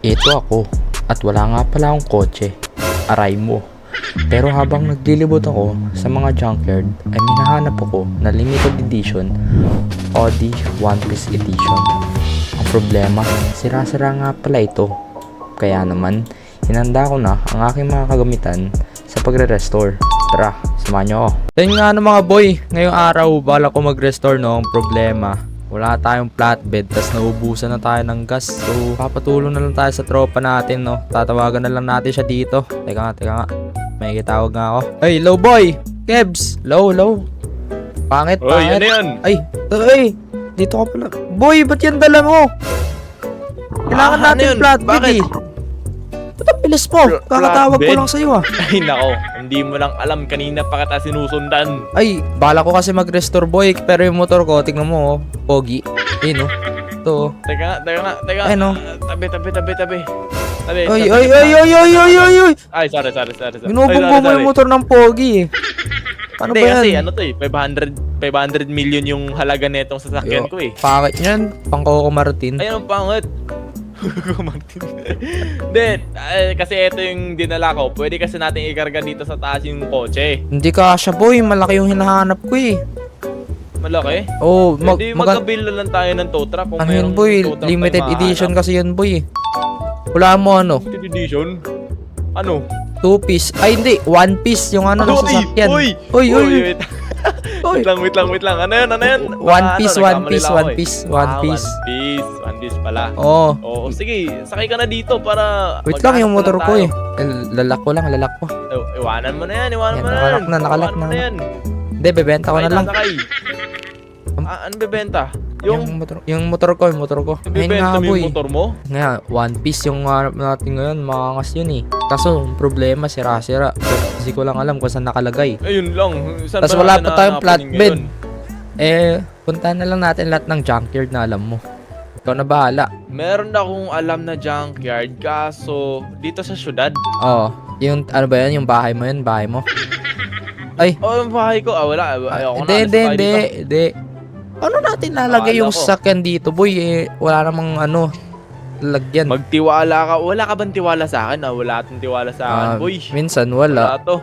Ito ako, at wala nga pala akong kotse. Aray mo. Pero habang naglilibot ako sa mga junkyard, ay minahanap ako na limited edition Audi One Piece Edition. Ang problema, sira-sira nga pala ito. Kaya naman, hinanda ko na ang aking mga kagamitan sa pagre-restore. Tara, samahan nyo ako. Yan nga mga boy, ngayong araw bala ko mag-restore no. Ang problema, wala tayong flatbed, tas naubusan na tayo ng gas. So, papatulong na lang tayo sa tropa natin, no. Tatawagan na lang natin siya dito. Teka nga. May kitawag nga ako. Hey, low boy! Kebs! Low. Pangit. Oy, ano yan? Ay, dito ka pala. Boy, ba't yan dala mo? Kailangan ano natin yun? flatbed Bakit? eh. Ba't ang bilis mo? Kakatawag ko Flatbed? lang sa'yo ah. Ay nako, hindi mo lang alam, kanina pa kita sinusundan. Ay, bala ko kasi mag-restore boy, pero yung motor ko, tingnan mo oh, pogi. Ayun oh. Ito oh. Teka. Ayun, oh. Tabi. Ay. Ay, sorry. Binubong mo yung motor ng pogi eh. Ano Hindi, ba kasi yan? ano to eh, 500 million yung halaga nitong sasakyan ko eh. Pangit yan, pang Coco Martin. Ayun ang pangit. Martin. Hindi, kasi ito yung dinala ko. Pwede kasi natin ikarga dito sa taas yung kotse. Hindi kasya boy, malaki yung hinahanap ko eh. Malaki? Oh, Hindi, magkabil na lang tayo ng tow truck. Kung ano mayroong yun boy, tow truck limited tayong edition mahanap. kasi yun boy eh. Wala mo ano, Limited edition? Ano? 2 piece. Ay hindi, 1 piece yung ano ng sasakyan. Uy! Uy. Wait lang. Ano yan? One piece One piece pala. Oo. Oo, sige, sakay ka na dito para Wait lang, yung maghanap motor na ko tayo. eh. Lalak ko. Iwanan mo na yan. Yan, nakalak na. Iwanan mo na yan. Hindi, bebenta ko na lang. Sakay. Ano bebenta? Yung motor ko. Ayun nga Bebenta mo boy. yung motor mo? Nga, 1 piece yung hanap natin ngayon, makangas yun eh. Kaso, ang problema, sira-sira. Hindi ko lang alam kung saan nakalagay. Ayun lang. Saan Tas ba wala natin pa tayong hahanapan yung flatbed. ngayon? Puntahan na lang natin lahat ng junkyard na alam mo. Ikaw na bahala. Meron akong alam na junkyard, kaso dito sa syudad. Oo. Yung, ano ba yan? Yung bahay mo yun? Bahay mo? Ay. Oh, yung bahay ko. Wala. Ayoko na. Hindi. Ano natin lalagay yung Akala ko. sasakyan dito, boy? Eh, wala namang lalagyan. Magtiwala ka. Wala ka bang tiwala sa akin? Wala akong tiwala sa akin, boy. Minsan wala. Wala to.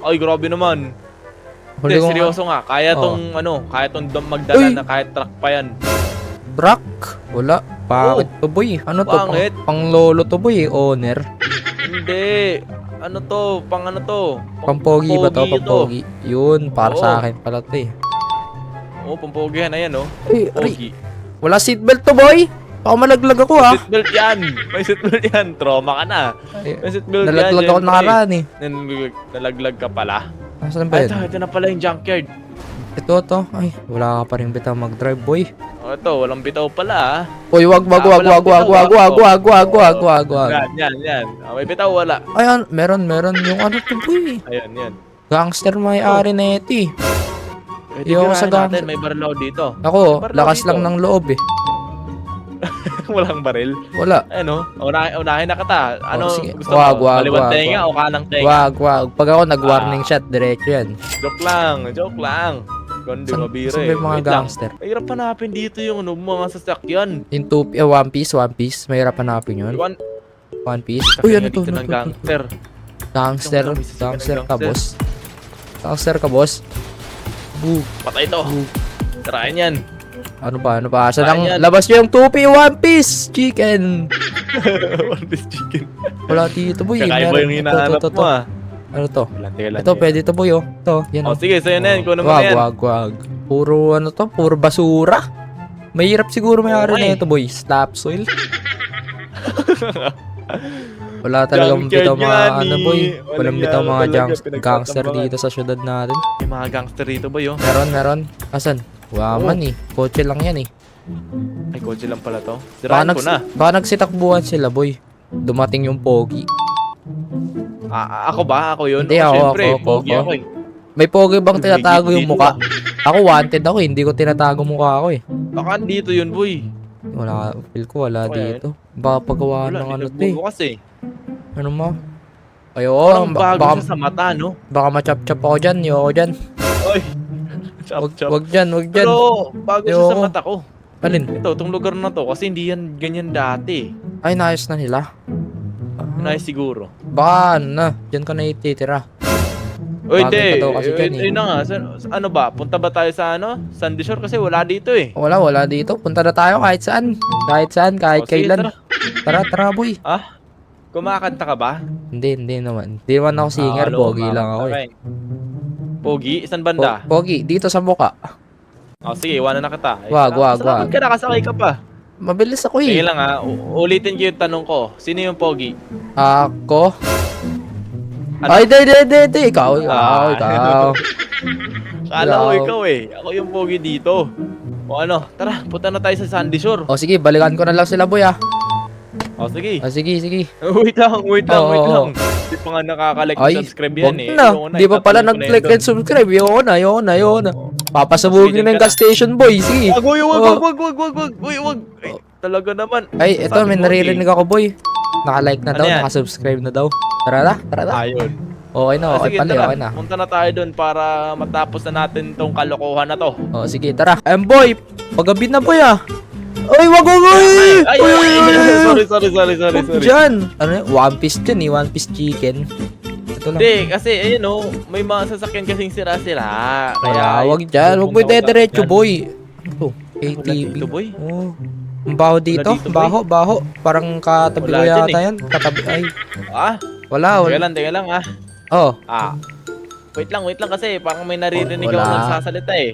Ay, grabe naman. Huli Hindi, ko seryoso nga. Kaya tong, kaya tong magdala Uy! na kahit truck pa yan. Brak? Wala. Bakit to, boy? Ano to? Pangit. Pang lolo to, boy. Owner. Hindi. Ano to? Pang ano to? Pampogi ba to? Pampogi Pampogi. Yun, para Oo. sa akin pala to eh. Oo, pampogi yan. Ayan, oh. Ay, Pogi. wala seatbelt to, boy. Baka malaglag ako, ha. Seatbelt yan. May seatbelt yan. Trauma ka na. May seatbelt yan. Nalaglag ako syempre. nakaraan eh. Nalaglag ka pala. Nasaan ba Ay, yan? ito na pala yung junkyard. Ito. Ay, wala ka pa rin bitaw mag-drive, boy. Oh, ito, walang bitaw pala, Uy, wag. walang bitaw, Yan. May bitaw, wala. Ayan, meron. Yung ano to, boy. Ayan, yan. Gangster may-ari na ito eh. Yung sa Tirahin natin, gang- may barlaw dito. Ako, Barlaw lakas dito. lang ng loob eh. Walang baril. Wala. Ano? Unahin na kita. Ano? sige. Gusto Wag. mo? Kaliwat tenga o kanang tenga? Wag. Pag ako nag-warning shot, diretso yan. Joke lang. Kundi mabira Saan ba eh. yung mga Wait lang. gangster? Mahirap hanapin dito yung mga sasakyan. Yung One Piece. Mahirap hanapin yun. One Piece. Uy, ano to? Dito ng gangster. Gangster ka, boss. Gangster ka, boss. Boog. Patay to. Tirahin yan. Ano pa? Saan ang Ayan. labas nyo yung 2P One Piece Chicken? One piece chicken. Wala dito, boy. Kakaiba Meron. yung hinahanap Ito. mo ah. Ano to? Teka lang. Ito, pwede to, boy, oh. Ito, yan, Oh, sige, sa'yo na yan. Kunin mo na yan. Wag. Puro, puro basura. Mahirap siguro may-ari Okay. na ito, boy. Slap soil. Wala talagang bitaw Junkyard mga, yan, boy. Walang Walang bitaw yan, mga talaga, gangster pinagtatambakan. dito sa syudad natin. May mga gangster dito ba yun? Meron. Asan? Waman eh. Kotse lang yan eh. Ay, kotse lang pala to. Baka, Sirahan ko na. baka nagsitakbuhan sila, boy. Dumating yung pogi. Ako ba? Ako yun? Hindi, Oh, ako, syempre, ako. pogi ako eh. May pogi bang May tinatago dito yung muka? Ako wanted ako, hindi ko tinatago mukha ko eh. Baka dito yun, boy. Wala, feel ko wala Okay. dito. Baka pagawa Wala, ng ano to eh. nilagbubukas eh. Ano mo? Ay, Parang bago baka, siya sa mata, no? baka ma-chop-chop ako dyan, yoko dyan. Oy! Chop, chop. Wag dyan. Pero, bago siya sa Ayoko. mata ko. Alin? Ito, itong lugar na to, kasi hindi yan ganyan dati. Ay, naayos na nila. Nice siguro. Baka, dyan ka na ititira. Uy, Bagay hindi. ka daw kasi dyan, eh. Yun na nga. Ano ba? Punta ba tayo sa Sandy Shore? Kasi wala dito eh. Wala dito. Punta na tayo kahit saan. Kahit O, sige, kailan. Tara, boy. Ah? Kumakanta ka ba? Hindi naman. Hindi naman ako singer, Pogi lang ako eh. Pogi? Isang banda? Pogi, dito sa muka. O, sige, iwanan na kita. Wag. Salamat ka, nakasakay ka pa. Mabilis ako Sige eh. lang ha, ulitin ko yung tanong ko. Sino yung Pogi? Ako? Ano? Ay, di. Ikaw. Kala ko ikaw eh. Ako yung Pogi dito. O ano, tara, punta na tayo sa Sandy Shore. O sige, balikan ko na lang sila, boy ah. O sige. O sige. Wait lang. Oo. Hindi pa nga nakaka-like Ay, and subscribe wag yan eh. na. Ayoko Di pa pala itatuloy ko na nag-click yun and subscribe. Ayoko na. Papasabugin Sige, na yung dyan ka gas station, boy. Sige. doon. Wag. Oo. Wag. Ay, talaga naman. Ay, ito, Sabi may mo, naririnig ako, boy. Naka-like na Ano daw, yan? naka-subscribe na daw. Tara na. Ayun. Okay na, okay Sige, pala, tara. okay na. Punta na tayo doon para matapos na natin tong kalokohan na to. O, sige, tara. Boy, paggabi na, boy ah. Ay, wag. Ay, sorry. Diyan. Ano yun? One Piece dyan eh, One Piece chicken. Ito lang. Hindi, kasi ayun oh, may mga sasakyan kasing sira-sira. Kaya, wag dyan. Wag mo diretso, boy. Ano to? ATV. dito, boy. Oh. Ang baho dito. dito, boy. Baho. Parang katabi ko Wala dyan, yata eh. yan. Katabi, ay. Ah, Wala. teka lang ah. Oh. Ah. Wait lang kasi parang may naririnig Wala. ako nagsasalita eh.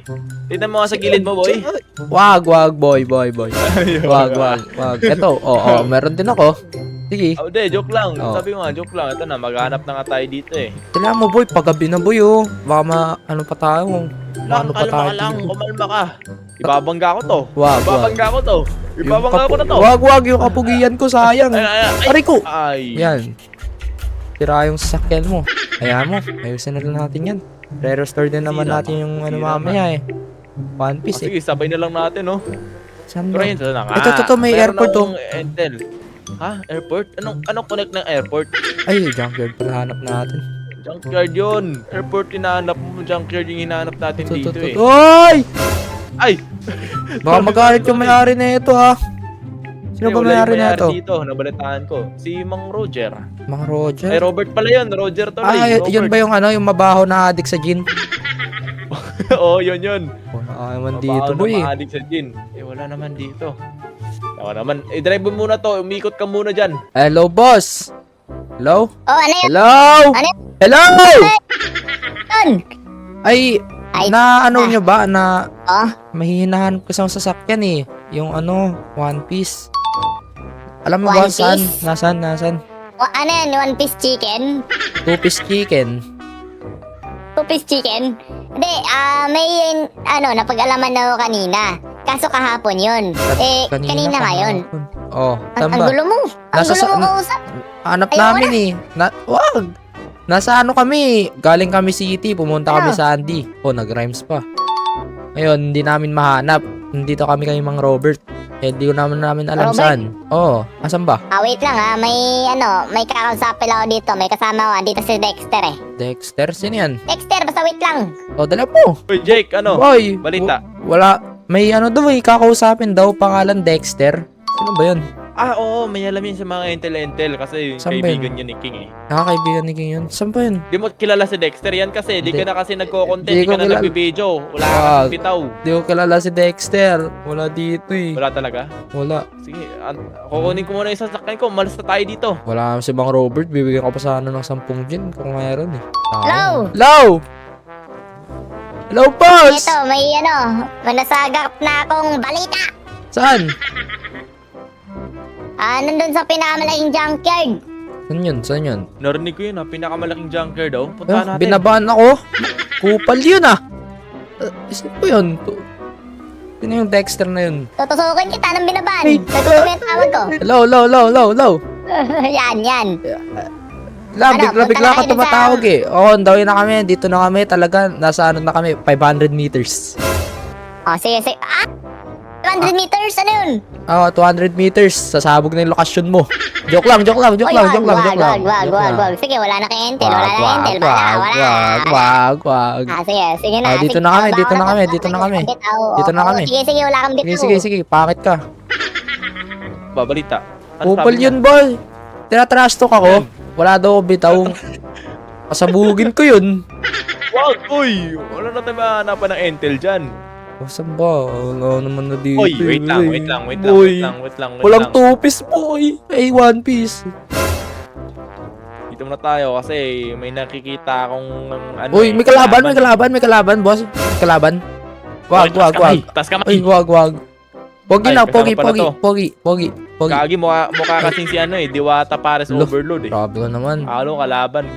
Tignan mo nga sa gilid mo, boy. Wag, boy. Wag. Ito, meron din ako. Sige. Oh, de, joke lang. Oh. Sabi mo nga, joke lang. Ito na, maghanap na nga tayo dito eh. Kailangan mo, boy. Paggabi na, boy, oh. Baka ano pa tayo. Lang, kalma ka lang, kumalma ka. Ibabangga ko to. Wag. Ibabangga ko na to. Wag, yung kapugian ko, sayang. Ay. Aray ko. Ay. Yan. Tira yung sasakyan mo. Ayan mo. Ayusin na lang natin yan. Re-restore din naman Sira, natin yung ano sira mamaya eh. One Oh, Piece eh. sige, sabay na lang natin, no? Saan Pero ba? yun, na nga. Ito, may Meron airport, akong Intel. Ha? Airport? Anong connect ng airport? Ay, junkyard pala hanap natin. Junkyard yun. Airport hinahanap mo. Junkyard yung hinahanap natin dito eh. Oy! Ay! Baka magalit yung may-ari na ito ha. Sino ba Wala yung may-ari na ito? dito, nabalitaan ko. Si Mang Roger. Mga Roger? Ay, Robert pala yun. Roger to Yun ba yung ano, yung mabaho na addict sa gin? Oo, yun. Wala naman Mabaho dito, na boy eh. mahalig sa gin. Wala naman dito. Ako naman. Drive mo muna to. Umikot ka muna dyan. Hello, boss! Hello? Oh, ano yun? Hello? Ano? Hello! Yun? Ay, Ay, na ano nyo ba na Oh, mahihinahan ko sa sasakyan eh. Yung ano, One Piece. Alam mo One ba saan? Piece? Nasaan? ano yan? One piece chicken? Two Piece chicken. Two piece chicken? Hindi, may, napag-alaman na ako kanina. Kaso kahapon yun. Kanina pa ngayon. hapon. Oh, Ang saan ba? gulo mo. Ang Nasa gulo mo sa- kausap. Hanap Ay, namin eh. Wag! Nasa ano kami? Galing kami city, pumunta kami Ano? sa Andy. Oh, nag-rhymes pa. Ngayon, hindi namin mahanap. Nandito kami kay Mang Robert. Hindi ko naman alam Robert? saan. Oh, asan ba? Wait lang may kakausapin ako dito. May kasama ko. Dito si Dexter eh. Dexter, sino yan? Dexter, basta wait lang. Oh, dala mo. Uy, Jake, ano? Boy, Balita. Wala. May ano daw eh, kakausapin daw, pangalan Dexter. Sino ba yun? Oo, may alam yun sa mga Intel kasi Saan ba kaibigan yun ni King eh. Nakakaibigan ni King yun. Saan ba yun? Di mo kilala si Dexter yan kasi di Hindi. ka na kasi nagko-content, Hindi di ko ka na kilala. nagbibideo. Wala Wag. ka kasi bitaw. Di ko kilala si Dexter. Wala dito eh. Wala talaga? Wala. Sige, kukunin ko muna yung sasakyan ko. Malas na tayo dito. Wala si Bang Robert. Bibigyan ko pa sana ng 10 gin kung mayroon eh. Hello? Hello! Hello, boss! Ito, may nasagap na akong balita. Saan? Nandun sa pinakamalaking junkyard. Saan yun? Narinig ko yun ha, pinakamalaking junkyard daw. Puntahan natin. Binabaan ako. Kupal yun ah. Sino po yun? Sino yung Dexter na yun? Tutusukin kita ng binaban. Hey, Tutusukin mo yung tawag ko. Hello. yan. Bigla punta ka na kayo tumatawag eh. Oo, andawin na kami. Dito na kami. Talaga, nasa ano na kami. 500 meters. Sige. 200 meters, ano yun? Oo, 200 meters. Sasabog na yung lokasyon mo. Joke lang. Wag. Sige, wala na kay Intel. Wag. Sige na. Dito na kami. Sige, wala kang bitaw. Sige. Pakit ka. Babalita. Kupal sabi niya? yun, boy. Tinatrash talk ako. Wala daw ako bitaw. Pasabugin ko yun. Wag, uy! Wala na tayo mahanapan ng intel dyan. Saan ba? Wala naman na dito. Uy, wait lang. Boy. Walang two-piece, boy. Ay, one piece. Dito muna tayo kasi may nakikita akong ano. Uy, may kalaban, boss. May kalaban. Wag. Tas kamay. Ay, wag. Pogi Ay, na, kasama pala to. pogi. Gagi, mukha kasing si ano Diwata Pares Lo, Overload eh. Grabe ka naman. Halo kalaban.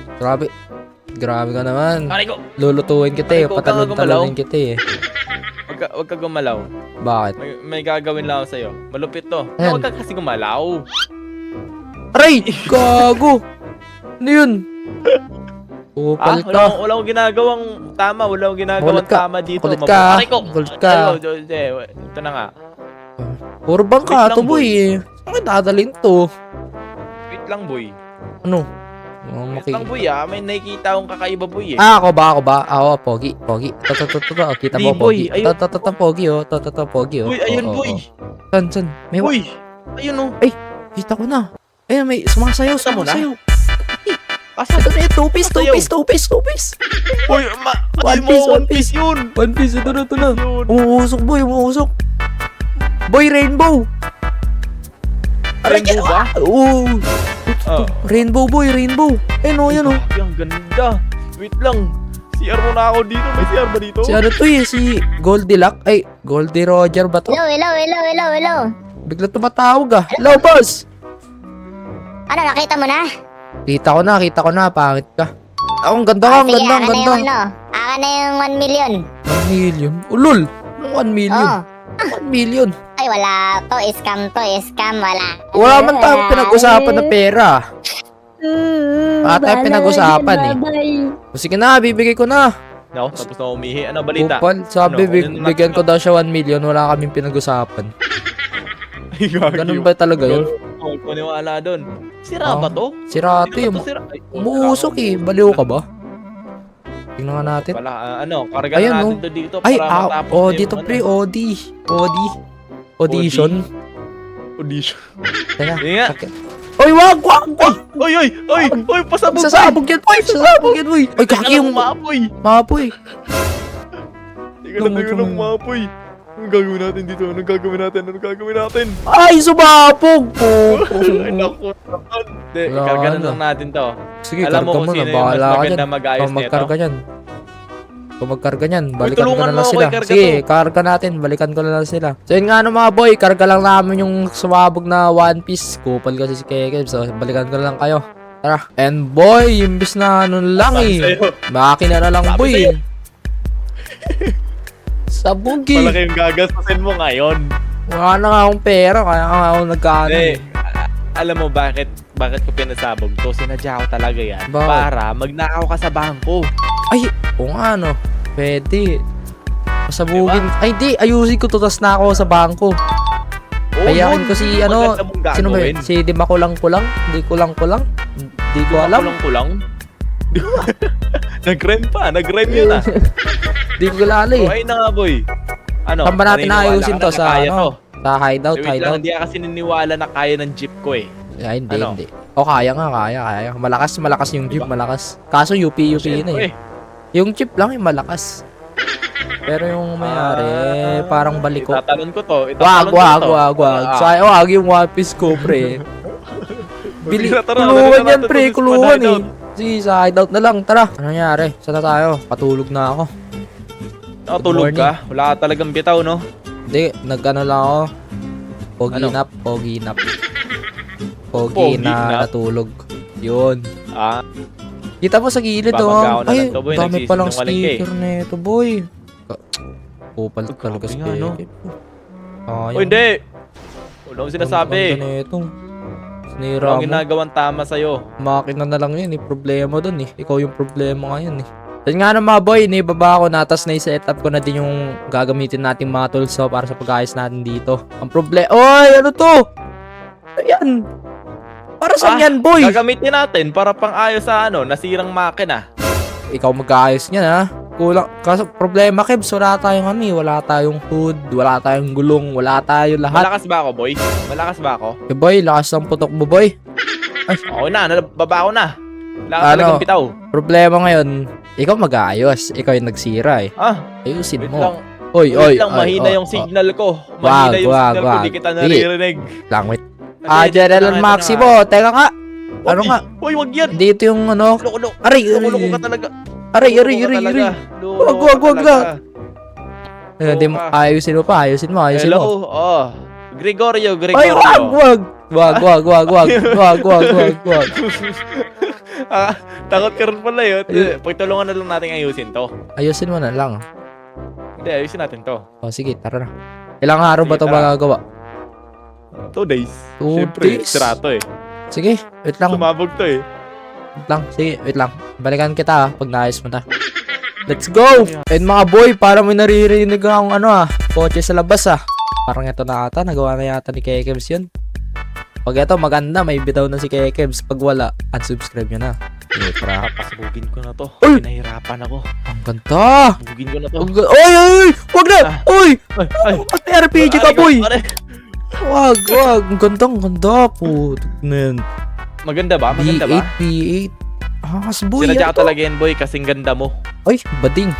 Grabe ka naman. Aray ko! Lulutuin kita eh. Aray ko, huwag kang Patalon-talonin kita eh. Wag ka gumalaw. Bakit? May gagawin lang ako sa'yo. Malupit to. Ayan. Huwag ka kasi gumalaw. Aray! Gago! Ano yun? Kupal ka. Wala akong ginagawang tama. Wala akong ginagawang Kulit ka. tama dito. Kulit ka. Aray ko! Kulit ka. Ito na nga. Puro bangka Wait lang, to, boy eh. Saan kayo dadalhin to? Wait lang, boy. Ano? Wait lang, boy May nakikita akong kakaiba, boy eh. Ako ba? Ako, pogi. Toto. Kita Di, mo, boy. pogi. Ayun. Toto, pogi, oh. Toto, pogi, oh. Boy, ayun, Oo, boy. oo. San? May Boy! Ayun oh. Kita ko na. Ayun, may sumasayaw. Kita mo na? Asa ito na yun? Two piece. Boy, One Piece yun. One piece, ito na. Yun. Umuusok, boy, Boy, rainbow. Rainbow ba? Oo. Oh. Rainbow, boy, rainbow. Ayun, oh, yan, oh. Ang ganda. Wait lang. CR muna ako dito. May CR ba dito? Si ano to eh, si Goldilocks. Ay, Goldie Roger ba to? Hello. Bigla tumatawag ah. Hello, boss! Ano, nakita mo na? Kita ko na, pangit ka. Ang ganda ka, ang Sige, ganda, ang akin na ganda. yung ano. Akin na yung 1 million. 1 million? Ulol! 1 million? Oh. 1 million? Ay, wala. Scam, wala. Wala man tayong pinag-usapan na pera. Wala tayong pinag-usapan eh. O, sige na, bibigay ko na. No, tapos na umihi. Ano balita? Kupal, sabi, Ano? bigyan ko daw siya 1 million, wala kaming pinag-usapan. Ganun ba talaga yun? Oo, paniwala doon. Sira ba to? Si Rato yung umuusok eh. Baliw ka ba? Tingnan nga natin. Wala, karga Ayan, na natin oh. to dito Ay, para matapos na dito yung pre, Audition. Audition. Teka, Sige nga. sakit. Oy, wag! Oy, pasabog. Sasabog yan, boy! Oy, kaki yung maapoy. mapoy. Tingnan ng maapoy. Anong gagawin natin? Ay, sumabog! Ay, naku. Hindi, Wala karga na na. lang natin to. Sige, Alam mo karga kung mo na. sino yung mas Bahala ka maganda dyan. mag-ayos Kung magkarga nito? yan. Kung magkarga yan, balikan ko tulungan na mo lang ako, sila. ikarga Sige, to. karga natin. Balikan ko na lang sila. So yun nga mga boy, karga lang namin yung sumabog na One Piece. Kupal kasi si Keke. So balikan ko na lang kayo. Tara. And boy, imbis na ano lang Sabi eh. sa'yo. Makina na lang Sabi boy sa'yo. eh. Sabog eh. Malaki yung gagastusin mo ngayon. Wala na nga akong pera, kaya nga ako nagkaano Hindi, eh. alam mo bakit ko pinasabog to? Sinadya ko talaga yan. Bakit? Para magnakaw ka sa bangko. Ay, kung ano, pwede. Pasabugin. Ay, di, ayusin ko to, tas na ako sa bangko. Oo, Hayakin yun, ko si, yun, ano, maganda mong sino ba gagawin. yun? Si Di Makulang-kulang? Di Kulang-kulang? Di ko alam. Kulang-kulang. Nag-rhyme pa. Nag-rhyme yun ah. Di ko kilala eh. Okay na nga boy. Ano? Saan ba natin naniniwala ayusin ka to na sa, kaya ano? Sa hideout, Wait lang, hideout. hindi ka kasi niniwala na kaya ng jeep ko eh. Ay, hindi, Ano? hindi. O, kaya nga, kaya. Malakas yung jeep, Diba? malakas. Kaso UP na Siyempre. eh. Yung jeep lang yung malakas. Pero yung mayari, parang baliko. Itatalon ko to. Wag. Wag yung One Piece ko, pre. Kulungan yan, pre. Kulungan eh. Sige, sa hideout na lang. Tara. Ano nangyari? Saan na tayo? Patulog na ako. Nakatulog Good ka? Wala ka talagang bitaw, no? Hindi, nag-ano lang ako. Ano? Pogi na Pogi nap? natulog. Yun. Ah, Kita mo sa gilid, Babangga ko oh. na Ay, lang to, boy. dami palang Nagsisinungaling ka eh. sticker nito, boy. Kupal talaga Grabe si nga, no? Keke. o hindi. Wala akong sinasabi. Ang ganda nito. Wala Sinira akong mo. ginagawang tama sa'yo. Makina na lang yun, eh. Problema dun, eh. Ikaw yung problema ngayon, eh. Yan nga na mga boy, inibaba ko na, tas na-setup ko na din yung gagamitin natin mga tools so, para sa pag-ayos natin dito. Ang problema... Oy! Ano to? Ayan! Para saan yan, boy? Gagamitin natin para pang-ayos sa nasirang makina. Ikaw mag-aayos niyan, ha? Kulang. Kaso problema, Kebs, wala tayong ano eh. Wala tayong hood, wala tayong gulong, wala tayong lahat. Malakas ba ako, boy? Malakas ba ako? Eh, boy, lakas ng putok mo, boy. Okay na, baba ako na. Lakas Ano? talagang bitaw. Problema ngayon, ikaw mag-aayos. Ikaw yung nagsira eh. Ayusin Wait mo. lang. Oy, Wait oy, lang, oy, mahina oy, yung oy. signal ko. Mahina yung Wag, signal ko, wag. di kita Sige. naririnig. Lang, wait. Hindi, General ito na nga, Maximo, ito na nga. teka nga. Ano Uy, nga? Uy, wag yan. Dito yung ano. Loko-loko. Aray, Loko-loko aray. ka talaga. Aray, Loko aray, ka aray, talaga. aray. Loko Wag, ka wag talaga. Hindi mo, ayusin mo pa, ayusin mo, ayusin Hello? mo. Oh. Gregorio. Ay, wag, wag. Wag, wag, wag, wag. Wag, wag, wag, wag. Takot ka rin pala yun. Pagtulungan na lang natin ayusin to. Ayusin mo na lang. Hindi, ayusin natin to. O, sige, tara na. Ilang araw ba Sige, ito tara. magagawa? 2 days. 2 Siyempre, days? sira to eh. Sige, wait lang. Sumabog to eh. Wait lang, sige, wait lang. Balikan kita pag naayos mo ta. Let's go! And mga boy, parang may naririnig akong kotse sa labas Parang ito na ata, nagawa na yata ni Kekebs yun. Pag ito maganda, may bitaw na si Kekebs. Pag wala, unsubscribe nyo na. Tara, pasabugin ko na to. Uy! Pinahirapan ako. Ang ganda! Pasabugin ko na to. Oy, oy, oy! Wag na! Uy! Ay, ay. RPG ka, boy! Pare. Wag, wag! Ang ganda po. Tignan. Maganda ba? Maganda ba? B8, B8. Boy, Sinadya ano ka to? talaga yan, boy, kasing ganda mo. Ay, bading.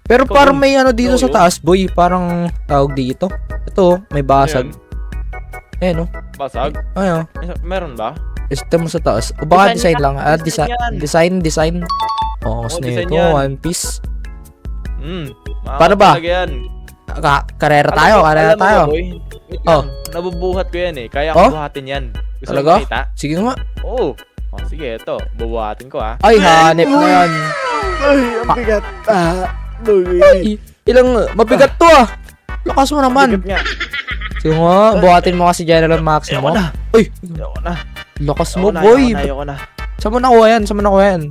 Pero Ikaw parang yun. may dito Ikaw sa yun. taas, boy. Parang tawag dito. Ito, may basag. Ayan, Eh, no? basag. Ayun. Meron ba? System mo sa taas. O baka Design design lang. yan. Design Design. Oo, Oo, kasi design nito. yan. One Piece. Paano Paano ba? Talaga yan. Karera tayo, karera Alam mo tayo. ba, boy? Wait Oh. lang, nabubuhat ko yan eh. Kaya Oh? ko buhatin yan. Gusto Talaga? mo makita? Sige nga. Oo. Oh, sige, ito. Bubuhatin ko ah. Ay, hanip na yan. Ay, ang bigat. Ay, mabigat to Lakas mo naman. Bigat nga. Sige nga, buhatin mo kasi General Maximo. Ayoko na. Uy, Ayoko na. lakas mo, Ayoko na, boy. Ayoko na. Saan mo nakuha yan? Saan mo nakuha yan?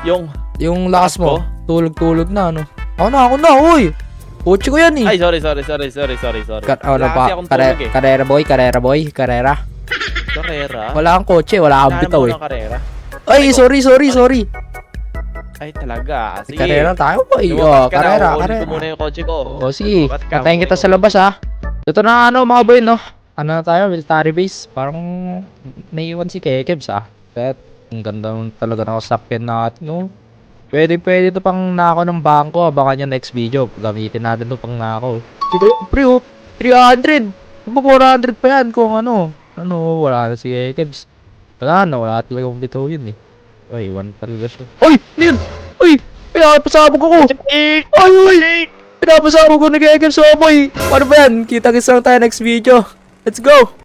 Yung, Yung lakas Lakas mo, tulog-tulog na, ano? Ako na, uy! Kotse ko yan, eh. ay, sorry. Wala kasi akong tulog eh. Karera boy, karera. Karera? Wala kang kotse, wala kang bitaw, eh. Ng karera? Ay, sorry. Ay, talaga. Sige. Karera tayo, boy. Lumabas ka na, Karera. kukunin ko muna yung kotse ko. O, sige. Lumabas ka, Patayin kita kukunin sa labas, Ito na, mga boy, no? Ano na tayo, military base. Parang naiwan si Kekebs, Kahit, ang ganda talaga ng sasakyan natin, no? Pwede ito pang nako ng bangko, baka niya next video. Gamitin natin ito pang nako. Pre, 300! 400 pa yan kung wala na si Kekebs. Wala talagang bitaw yun, eh. Ay, iwan talaga siya. Ay! Ano yun? Uy! Pinapasabog ako! Ay! Pinapasabog ko ni Kekebs, boy! Ano ba yan? Kita-kits lang tayo next video. Let's go!